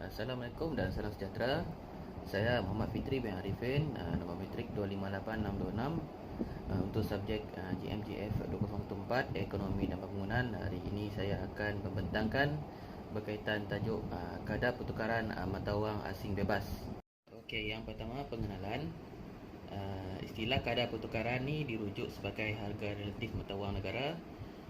Assalamualaikum dan salam sejahtera. Saya Muhammad Fitri bin Arifin, nombor matrik 258626, untuk subjek GMGF 2014 Ekonomi dan Pembangunan. Hari ini saya akan membentangkan berkaitan tajuk kadar pertukaran mata wang asing bebas. Okey, yang pertama pengenalan. Istilah kadar pertukaran ni dirujuk sebagai harga relatif mata wang negara.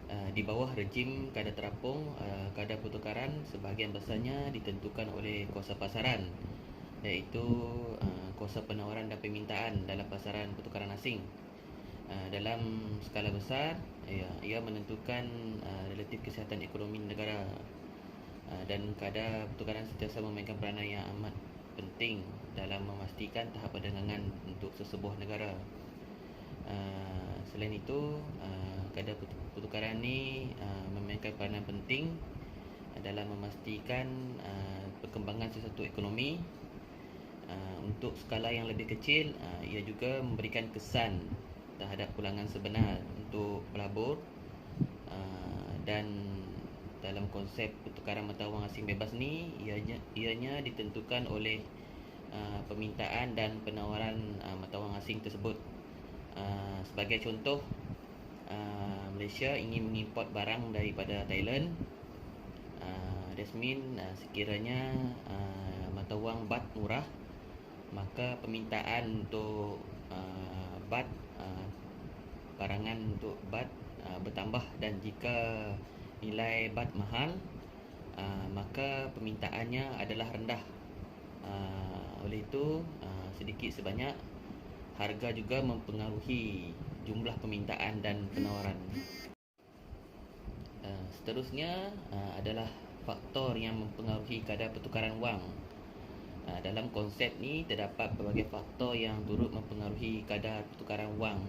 Di bawah rejim kadar terapung, kadar pertukaran sebahagian besarnya ditentukan oleh kuasa pasaran, iaitu kuasa penawaran dan permintaan dalam pasaran pertukaran asing. Dalam skala besar, ia menentukan relatif kesihatan ekonomi negara, dan kadar pertukaran sentiasa memainkan peranan yang amat penting dalam memastikan tahap perdagangan untuk sesebuah negara. Selain itu, kadar pertukaran ni memainkan peranan penting dalam memastikan perkembangan sesuatu ekonomi. Untuk skala yang lebih kecil, ia juga memberikan kesan terhadap pulangan sebenar untuk pelabur, dan dalam konsep pertukaran mata wang asing bebas ni, ianya ditentukan oleh permintaan dan penawaran mata wang asing tersebut. Sebagai contoh, Malaysia ingin mengimport barang daripada Thailand. That mean sekiranya mata wang baht murah, maka permintaan untuk baht, barangan untuk baht bertambah, dan jika nilai baht mahal, maka permintaannya adalah rendah. Oleh itu, sedikit sebanyak harga juga mempengaruhi jumlah permintaan dan penawaran. Seterusnya adalah faktor yang mempengaruhi kadar pertukaran wang. Dalam konsep ni terdapat pelbagai faktor yang turut mempengaruhi kadar pertukaran wang.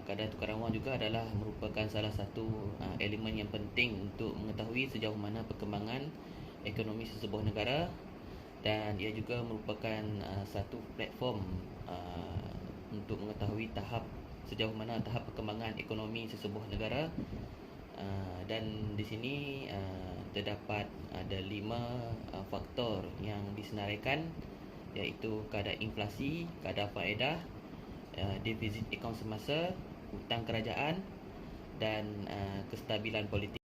Kadar pertukaran wang juga adalah merupakan salah satu elemen yang penting untuk mengetahui sejauh mana perkembangan ekonomi sesebuah negara, dan ia juga merupakan satu platform untuk mengetahui sejauh mana tahap perkembangan ekonomi sesebuah negara. Dan di sini terdapat ada 5 faktor yang disenaraikan, iaitu kadar inflasi, kadar faedah, defisit akaun semasa, hutang kerajaan, dan kestabilan politik.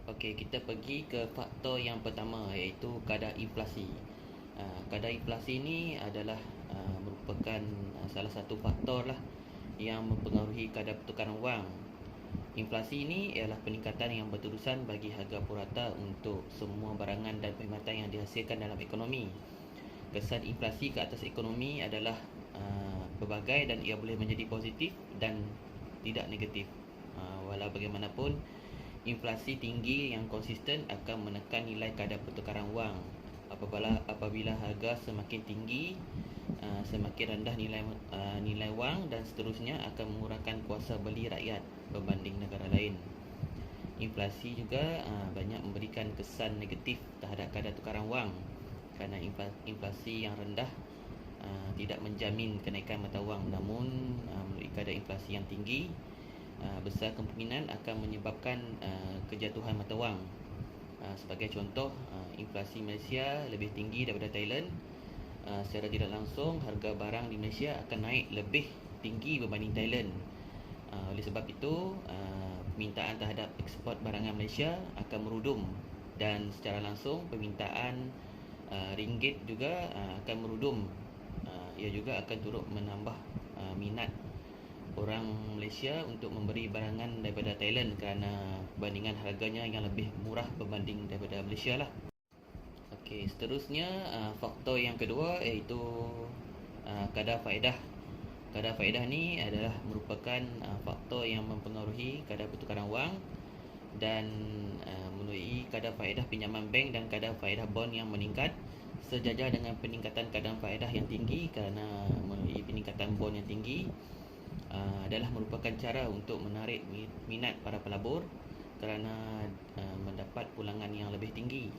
Okey, kita pergi ke faktor yang pertama, iaitu kadar inflasi. Kadar inflasi ini adalah merupakan salah satu faktor yang mempengaruhi kadar pertukaran wang. Inflasi ini ialah peningkatan yang berterusan bagi harga purata untuk semua barangan dan perkhidmatan yang dihasilkan dalam ekonomi. Kesan inflasi ke atas ekonomi adalah pelbagai, dan ia boleh menjadi positif dan tidak negatif. Walau bagaimanapun, inflasi tinggi yang konsisten akan menekan nilai kadar pertukaran wang. Apabila harga semakin tinggi, semakin rendah nilai wang, dan seterusnya akan mengurangkan kuasa beli rakyat berbanding negara lain. Inflasi juga banyak memberikan kesan negatif terhadap kadar tukaran wang, kerana inflasi yang rendah tidak menjamin kenaikan mata wang, namun melalui kadar inflasi yang tinggi, besar kemungkinan akan menyebabkan kejatuhan mata wang. Sebagai contoh, inflasi Malaysia lebih tinggi daripada Thailand. Secara tidak langsung, harga barang di Malaysia akan naik lebih tinggi berbanding Thailand. Oleh sebab itu, permintaan terhadap ekspor barangan Malaysia akan merudum, dan secara langsung permintaan ringgit juga akan merudum. Ia juga akan turut menambah minat orang Malaysia untuk memberi barangan daripada Thailand, kerana perbandingan harganya yang lebih murah berbanding daripada Malaysia lah. Okey, seterusnya faktor yang kedua, iaitu kadar faedah. Kadar faedah ni adalah merupakan faktor yang mempengaruhi kadar pertukaran wang, dan melalui kadar faedah pinjaman bank dan kadar faedah bond yang meningkat sejajar dengan peningkatan kadar faedah yang tinggi, kerana melalui peningkatan bond yang tinggi adalah merupakan cara untuk menarik minat para pelabur, kerana mendapat pulangan yang lebih tinggi.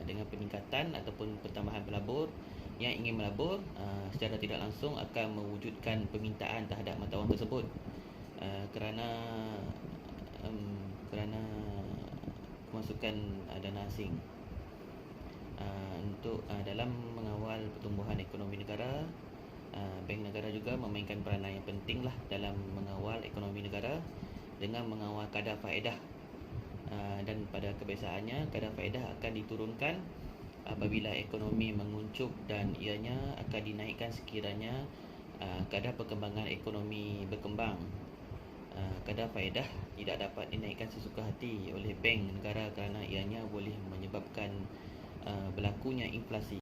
Dengan peningkatan ataupun pertambahan pelabur yang ingin melabur, secara tidak langsung akan mewujudkan permintaan terhadap mata wang tersebut, kerana kemasukan dana asing. untuk dalam mengawal pertumbuhan ekonomi negara. Bank negara juga memainkan peranan yang penting lah dalam mengawal ekonomi negara dengan mengawal kadar faedah. Dan pada kebiasaannya kadar faedah akan diturunkan apabila ekonomi menguncup dan ianya akan dinaikkan sekiranya kadar perkembangan ekonomi berkembang. Kadar faedah tidak dapat dinaikkan sesuka hati oleh bank negara kerana ianya boleh menyebabkan berlakunya inflasi.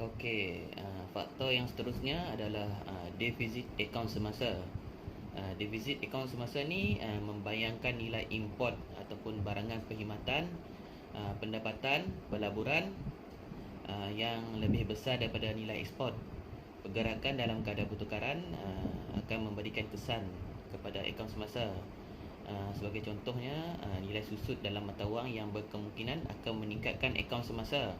Okey, faktor yang seterusnya adalah defisit akaun semasa. Defisit akaun semasa ni membayangkan nilai import ataupun barangan perkhidmatan, pendapatan, pelaburan yang lebih besar daripada nilai ekspor. Pergerakan dalam kadar pertukaran akan memberikan kesan kepada akaun semasa. Sebagai contohnya, nilai susut dalam mata wang yang berkemungkinan akan meningkatkan akaun semasa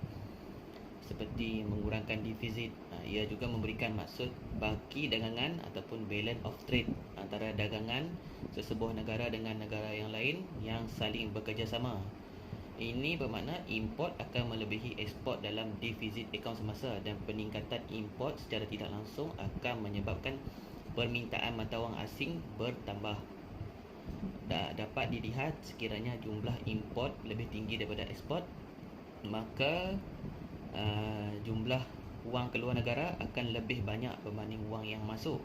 seperti mengurangkan defisit. Ia juga memberikan maksud baki dagangan ataupun balance of trade antara dagangan sesebuah negara dengan negara yang lain yang saling bekerjasama. Ini bermakna import akan melebihi ekspor dalam defisit akaun semasa, dan peningkatan import secara tidak langsung akan menyebabkan permintaan mata wang asing bertambah. Dapat dilihat sekiranya jumlah import lebih tinggi daripada ekspor, maka jumlah wang keluar negara akan lebih banyak berbanding wang yang masuk,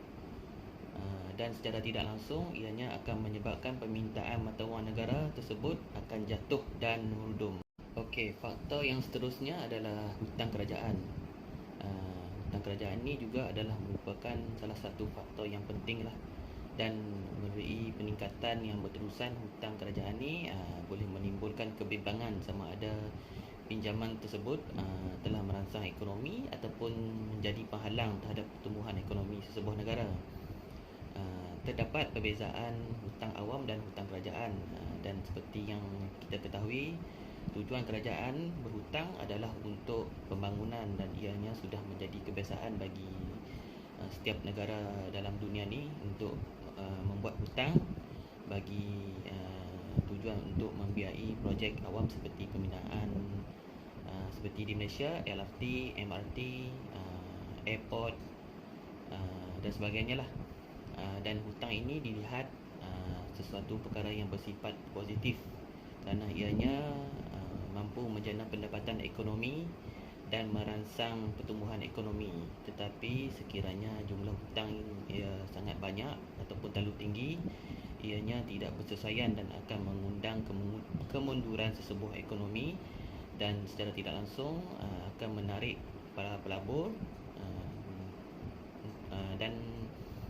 dan secara tidak langsung ianya akan menyebabkan permintaan mata wang negara tersebut akan jatuh dan merudum. Okey, faktor yang seterusnya adalah hutang kerajaan. Hutang kerajaan ni juga adalah merupakan salah satu faktor yang penting lah, dan melalui peningkatan yang berterusan hutang kerajaan ni boleh menimbulkan kebimbangan sama ada pinjaman tersebut telah merangsang ekonomi ataupun menjadi penghalang terhadap pertumbuhan ekonomi sesebuah negara. Terdapat perbezaan hutang awam dan hutang kerajaan, dan seperti yang kita ketahui, tujuan kerajaan berhutang adalah untuk pembangunan, dan ianya sudah menjadi kebiasaan bagi setiap negara dalam dunia ni untuk membuat hutang bagi tujuan untuk membiayai projek awam seperti pembinaan seperti di Malaysia, LRT, MRT, airport dan sebagainya lah. Dan hutang ini dilihat sesuatu perkara yang bersifat positif kerana ianya mampu menjana pendapatan ekonomi dan merangsang pertumbuhan ekonomi. Tetapi sekiranya jumlah hutang ia sangat banyak ataupun terlalu tinggi, ianya tidak bersesuaian dan akan mengundang kemunduran sesebuah ekonomi, dan secara tidak langsung akan menarik para pelabur, dan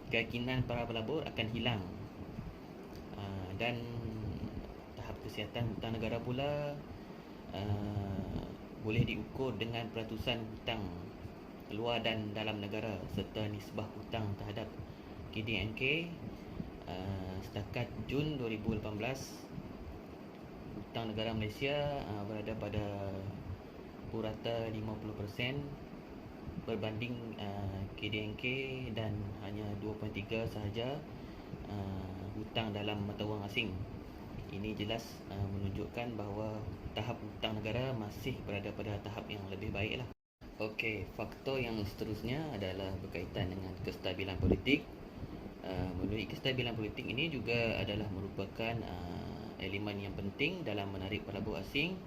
keyakinan para pelabur akan hilang. Dan tahap kesihatan hutang negara pula boleh diukur dengan peratusan hutang luar dan dalam negara serta nisbah hutang terhadap KDNK. Setakat Jun 2018, hutang negara Malaysia berada pada purata 50% berbanding KDNK, dan hanya 2.3 sahaja hutang dalam mata wang asing. Ini jelas menunjukkan bahawa tahap hutang negara masih berada pada tahap yang lebih baik lah. Okey, faktor yang seterusnya adalah berkaitan dengan kestabilan politik. Melalui kestabilan politik ini juga adalah merupakan elemen yang penting dalam menarik pelabur asing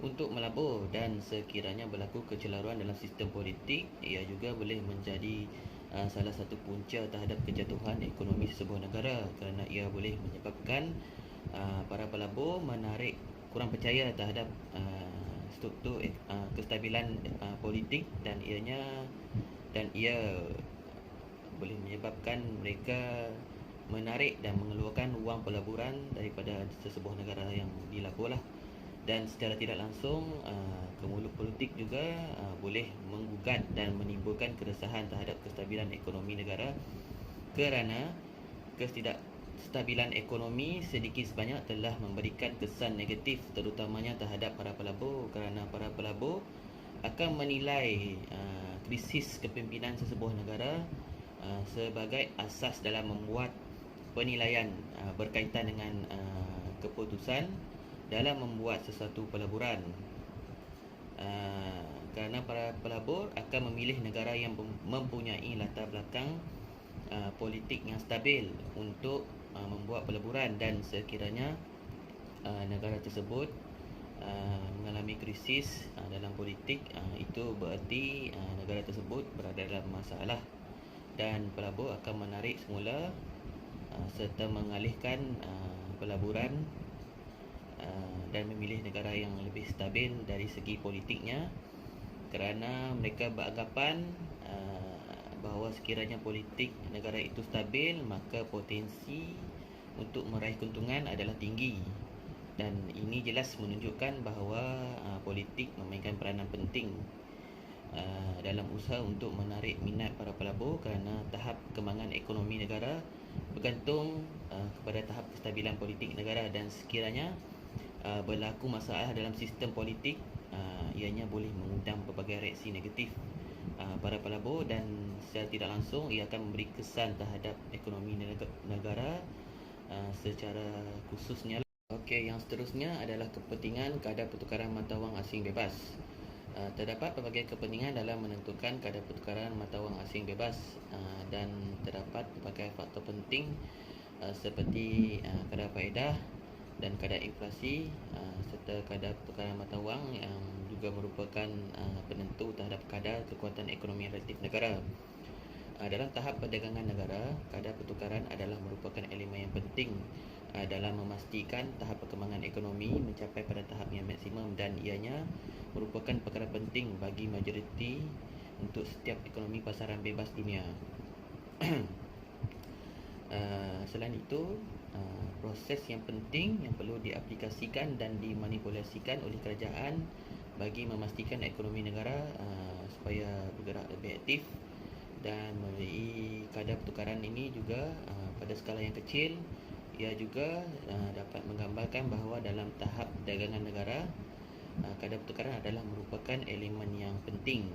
untuk melabur, dan sekiranya berlaku kecelaruan dalam sistem politik, ia juga boleh menjadi salah satu punca terhadap kejatuhan ekonomi sebuah negara, kerana ia boleh menyebabkan para pelabur menarik kurang percaya terhadap struktur kestabilan politik, dan ia boleh menyebabkan mereka menarik dan mengeluarkan wang pelaburan daripada sesebuah negara yang dilabur lah. Dan secara tidak langsung kemuluk politik juga boleh menggugat dan menimbulkan keresahan terhadap kestabilan ekonomi negara, kerana ketidakstabilan ekonomi sedikit sebanyak telah memberikan kesan negatif terutamanya terhadap para pelabur, kerana para pelabur akan menilai krisis kepimpinan sesebuah negara sebagai asas dalam membuat penilaian berkaitan dengan keputusan dalam membuat sesuatu pelaburan. para pelabur akan memilih negara yang mempunyai latar belakang politik yang stabil untuk membuat pelaburan, dan sekiranya negara tersebut mengalami krisis dalam politik, itu berarti negara tersebut berada dalam masalah, dan pelabur akan menarik semula serta mengalihkan pelaburan dan memilih negara yang lebih stabil dari segi politiknya, kerana mereka beranggapan bahawa sekiranya politik negara itu stabil, maka potensi untuk meraih keuntungan adalah tinggi. Dan ini jelas menunjukkan bahawa politik memainkan peranan penting dalam usaha untuk menarik minat para pelabur, kerana tahap kembangan ekonomi negara bergantung kepada tahap kestabilan politik negara, dan sekiranya berlaku masalah dalam sistem politik, ianya boleh mengundang pelbagai reaksi negatif para pelabur, dan secara tidak langsung ia akan memberi kesan terhadap ekonomi negara secara khususnya. Okey, yang seterusnya adalah kepentingan kadar pertukaran mata wang asing bebas. Terdapat pelbagai kepentingan dalam menentukan kadar pertukaran mata wang asing bebas, dan terdapat pelbagai faktor penting seperti kadar faedah dan kadar inflasi, serta kadar pertukaran mata wang yang juga merupakan penentu terhadap kadar kekuatan ekonomi relatif negara. Dalam tahap perdagangan negara, kadar pertukaran adalah merupakan elemen yang penting dalam memastikan tahap perkembangan ekonomi mencapai pada tahap yang maksimum, dan ianya merupakan perkara penting bagi majoriti untuk setiap ekonomi pasaran bebas dunia. Selain itu, proses yang penting yang perlu diaplikasikan dan dimanipulasikan oleh kerajaan bagi memastikan ekonomi negara supaya bergerak lebih aktif, dan melalui kadar pertukaran ini juga pada skala yang kecil, ia juga dapat menggambarkan bahawa dalam tahap perdagangan negara, kadar pertukaran adalah merupakan elemen yang penting,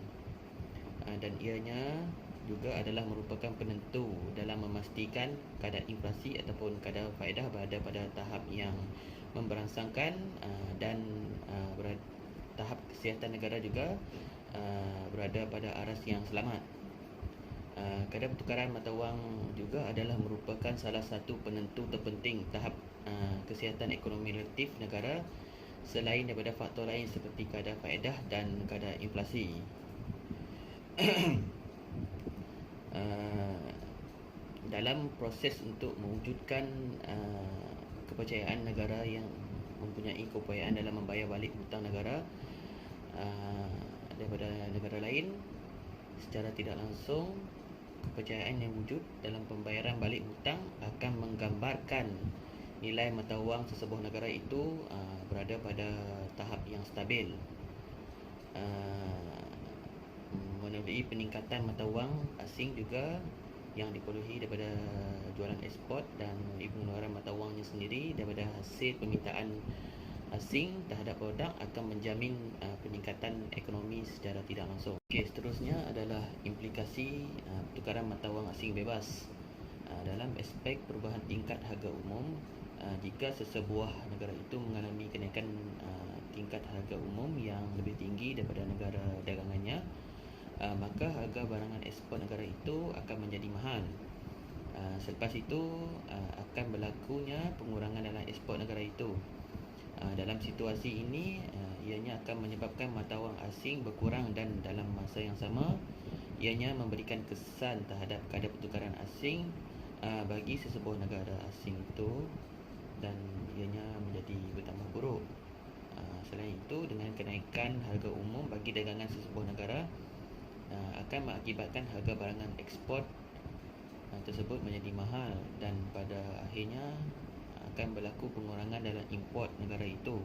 dan ianya juga adalah merupakan penentu dalam memastikan kadar inflasi ataupun kadar faedah berada pada tahap yang memberangsangkan, dan tahap kesihatan negara juga berada pada aras yang selamat. Kadar pertukaran mata wang juga adalah merupakan salah satu penentu terpenting tahap kesihatan ekonomi relatif negara, selain daripada faktor lain seperti kadar faedah dan kadar inflasi. Dalam proses untuk mewujudkan kepercayaan negara yang mempunyai keupayaan dalam membayar balik hutang negara daripada negara lain, secara tidak langsung kepercayaan yang wujud dalam pembayaran balik hutang akan menggambarkan nilai mata wang sesebuah negara itu berada pada tahap yang stabil. Melalui peningkatan mata wang asing juga yang diperolehi daripada jualan ekspor dan pengeluaran mata wangnya sendiri daripada hasil permintaan asing terhadap produk akan menjamin peningkatan ekonomi secara tidak langsung. Okey, seterusnya adalah implikasi pertukaran mata wang asing bebas dalam aspek perubahan tingkat harga umum. Jika sesebuah negara itu mengalami kenaikan tingkat harga umum yang lebih tinggi daripada negara dagangannya, maka harga barangan ekspor negara itu akan menjadi mahal. Selepas itu akan berlakunya pengurangan dalam ekspor negara itu. Dalam situasi ini, ianya akan menyebabkan mata wang asing berkurang, dan dalam masa yang sama ianya memberikan kesan terhadap kadar pertukaran asing bagi sesebuah negara asing itu, dan ianya menjadi bertambah buruk. Selain itu, dengan kenaikan harga umum bagi dagangan sesebuah negara akan mengakibatkan harga barangan ekspor tersebut menjadi mahal, dan pada akhirnya akan berlaku pengurangan dalam import negara itu.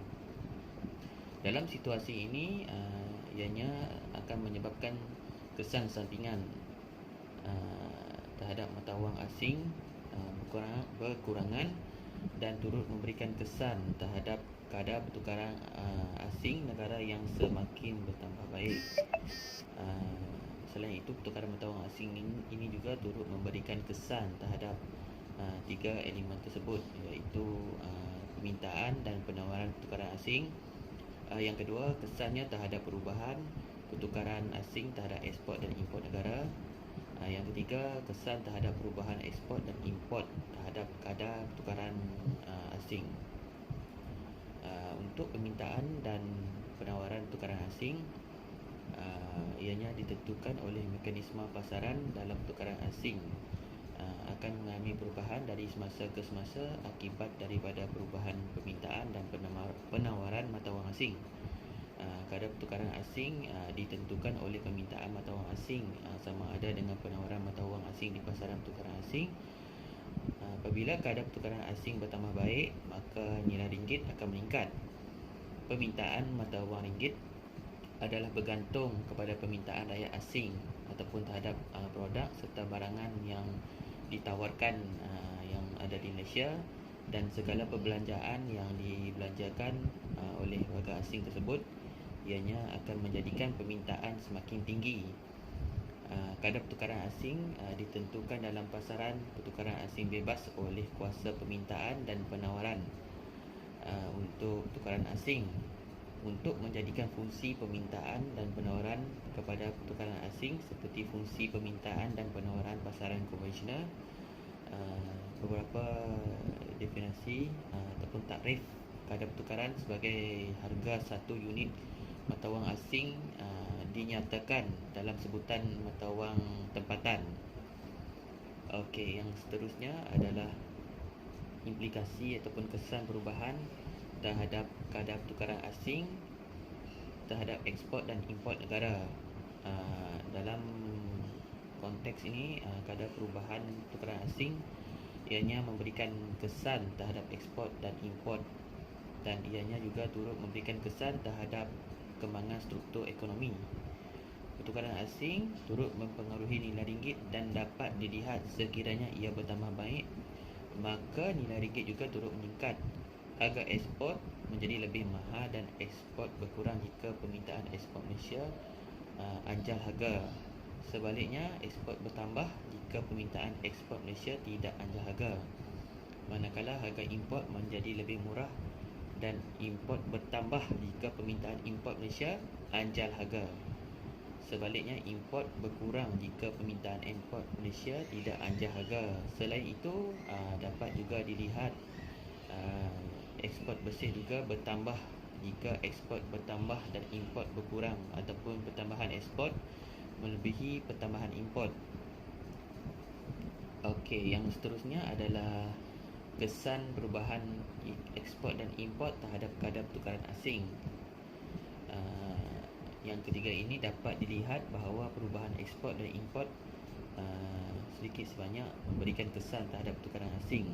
Dalam situasi ini, ianya akan menyebabkan kesan sampingan terhadap mata wang asing berkurangan, dan turut memberikan kesan terhadap kadar pertukaran asing negara yang semakin bertambah baik. Selain itu, pertukaran mata wang asing ini juga turut memberikan kesan terhadap tiga elemen tersebut, iaitu permintaan dan penawaran pertukaran asing. Yang kedua, kesannya terhadap perubahan pertukaran asing terhadap ekspor dan import negara. Yang ketiga, kesan terhadap perubahan ekspor dan import terhadap kadar pertukaran asing. Untuk permintaan dan penawaran pertukaran asing, ianya ditentukan oleh mekanisme pasaran dalam pertukaran asing akan mengalami perubahan dari semasa ke semasa akibat daripada perubahan permintaan dan penawaran mata wang asing. Kadar pertukaran asing ditentukan oleh permintaan mata wang asing sama ada dengan penawaran mata wang asing di pasaran pertukaran asing. Apabila kadar pertukaran asing bertambah baik, maka nilai ringgit akan meningkat. Permintaan mata wang ringgit adalah bergantung kepada permintaan rakyat asing ataupun terhadap produk serta barangan yang ditawarkan yang ada di Malaysia, dan segala perbelanjaan yang dibelanjakan oleh warga asing tersebut ianya akan menjadikan permintaan semakin tinggi. Kadar pertukaran asing ditentukan dalam pasaran pertukaran asing bebas oleh kuasa permintaan dan penawaran. Untuk pertukaran asing, untuk menjadikan fungsi permintaan dan penawaran kepada pertukaran asing seperti fungsi permintaan dan penawaran pasaran konvensional, beberapa definisi ataupun takrif kadar pertukaran sebagai harga satu unit mata wang asing dinyatakan dalam sebutan mata wang tempatan. Okey, yang seterusnya adalah implikasi ataupun kesan perubahan terhadap kadar pertukaran asing terhadap ekspor dan import negara. Dalam konteks ini, kadar perubahan pertukaran asing ianya memberikan kesan terhadap ekspor dan import, dan ianya juga turut memberikan kesan terhadap perkembangan struktur ekonomi. Pertukaran asing turut mempengaruhi nilai ringgit dan dapat dilihat sekiranya ia bertambah baik, maka nilai ringgit juga turut meningkat. Harga ekspor menjadi lebih mahal dan ekspor berkurang jika permintaan ekspor Malaysia anjal harga. Sebaliknya, ekspor bertambah jika permintaan ekspor Malaysia tidak anjal harga. Manakala harga import menjadi lebih murah dan import bertambah jika permintaan import Malaysia anjal harga. Sebaliknya, import berkurang jika permintaan import Malaysia tidak anjal harga. Selain itu, dapat juga dilihat ekspor bersih juga bertambah jika ekspor bertambah dan import berkurang, ataupun pertambahan ekspor melebihi pertambahan import. Okey, yang seterusnya adalah kesan perubahan ekspor dan import terhadap kadar pertukaran asing. Yang ketiga ini dapat dilihat bahawa perubahan ekspor dan import sedikit sebanyak memberikan kesan terhadap pertukaran asing.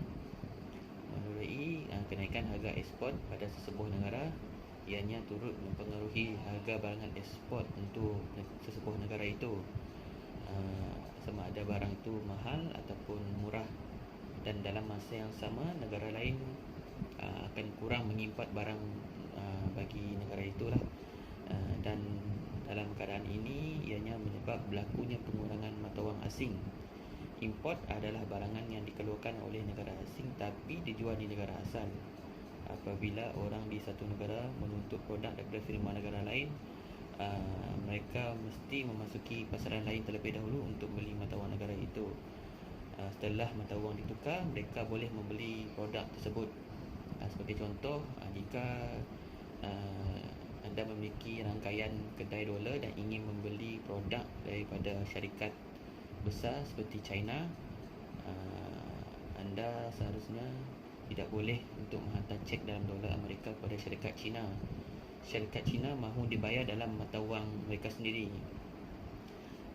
Melalui kenaikan harga ekspor pada sesebuah negara, ianya turut mempengaruhi harga barangan ekspor untuk sesebuah negara itu, sama ada barang itu mahal ataupun murah. Dan dalam masa yang sama, negara lain akan kurang mengimport barang bagi negara itulah. Dan dalam keadaan ini ianya menyebab berlakunya pengurangan mata wang asing. Import adalah barangan yang dikeluarkan oleh negara asing tapi dijual di negara asal. Apabila orang di satu negara menuntut produk daripada firma negara lain, mereka mesti memasuki pasaran lain terlebih dahulu untuk beli mata wang negara itu. Setelah mata wang ditukar, mereka boleh membeli produk tersebut. Sebagai contoh, jika anda memiliki rangkaian kedai dolar dan ingin membeli produk daripada syarikat besar seperti China, anda seharusnya tidak boleh untuk menghantar cek dalam dolar Amerika kepada syarikat China. Syarikat China mahu dibayar dalam mata wang mereka sendiri.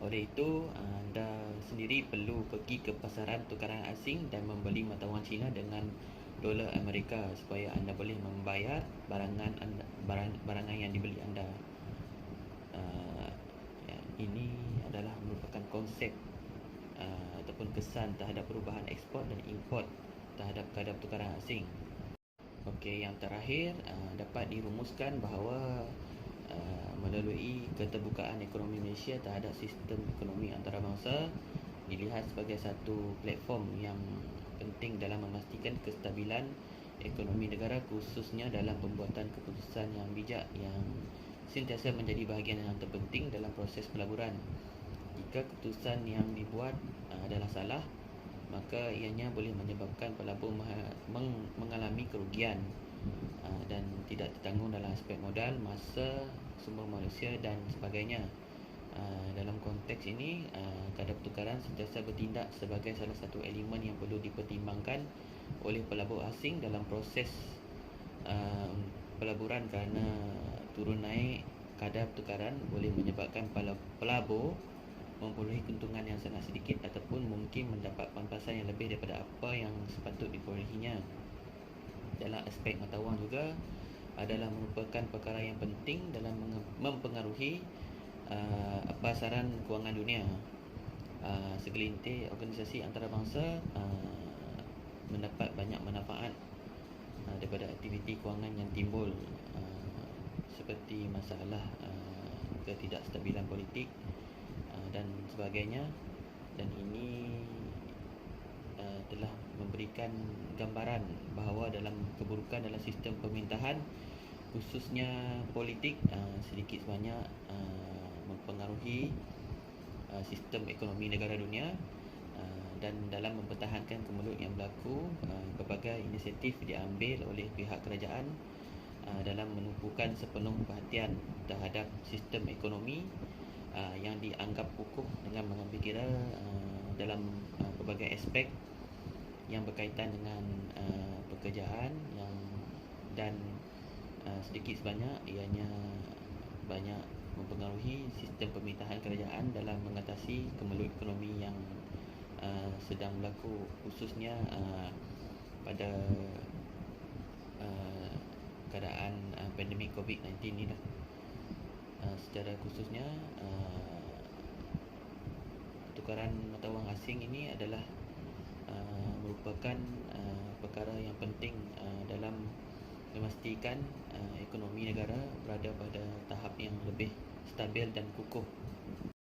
Oleh itu, anda sendiri perlu pergi ke pasaran tukaran asing dan membeli mata wang China dengan dolar Amerika supaya anda boleh membayar barangan yang dibeli anda. Ini adalah merupakan konsep ataupun kesan terhadap perubahan ekspor dan import terhadap kadar pertukaran asing. Okey, yang terakhir dapat dirumuskan bahawa melalui keterbukaan ekonomi Malaysia terhadap sistem ekonomi antarabangsa dilihat sebagai satu platform yang penting dalam memastikan kestabilan ekonomi negara, khususnya dalam pembuatan keputusan yang bijak yang sentiasa menjadi bahagian yang terpenting dalam proses pelaburan. Jika keputusan yang dibuat adalah salah, maka ianya boleh menyebabkan pelabur mengalami kerugian dan tidak tertanggung dalam aspek modal, masa, sumber manusia dan sebagainya. Dalam konteks ini, kadar pertukaran sentiasa bertindak sebagai salah satu elemen yang perlu dipertimbangkan oleh pelabur asing dalam proses pelaburan, kerana turun naik kadar pertukaran boleh menyebabkan pelabur memperoleh keuntungan yang sangat sedikit ataupun mungkin mendapat pampasan yang lebih daripada apa yang sepatut diperolehinya. Dalam aspek mata wang juga adalah merupakan perkara yang penting dalam mempengaruhi pasaran kewangan dunia. Segelintir organisasi antarabangsa mendapat banyak manfaat daripada aktiviti kewangan yang timbul, seperti masalah ketidakstabilan politik dan sebagainya, dan ini telah memberikan gambaran bahawa dalam keburukan dalam sistem pemerintahan, khususnya politik, sedikit sebanyak mempengaruhi sistem ekonomi negara dunia, dan dalam mempertahankan kemelut yang berlaku, berbagai inisiatif diambil oleh pihak kerajaan dalam menumpukan sepenuh perhatian terhadap sistem ekonomi yang dianggap kukuh dengan mengambil kira dalam berbagai aspek yang berkaitan dengan pekerjaan dan sedikit sebanyak ianya banyak mempengaruhi sistem pemerintahan kerajaan dalam mengatasi kemelut ekonomi yang sedang berlaku, khususnya pada keadaan pandemik COVID-19 ni lah. Secara khususnya pertukaran mata wang asing ini adalah merupakan perkara yang penting dalam memastikan ekonomi negara berada pada tahap yang lebih stabil dan kukuh.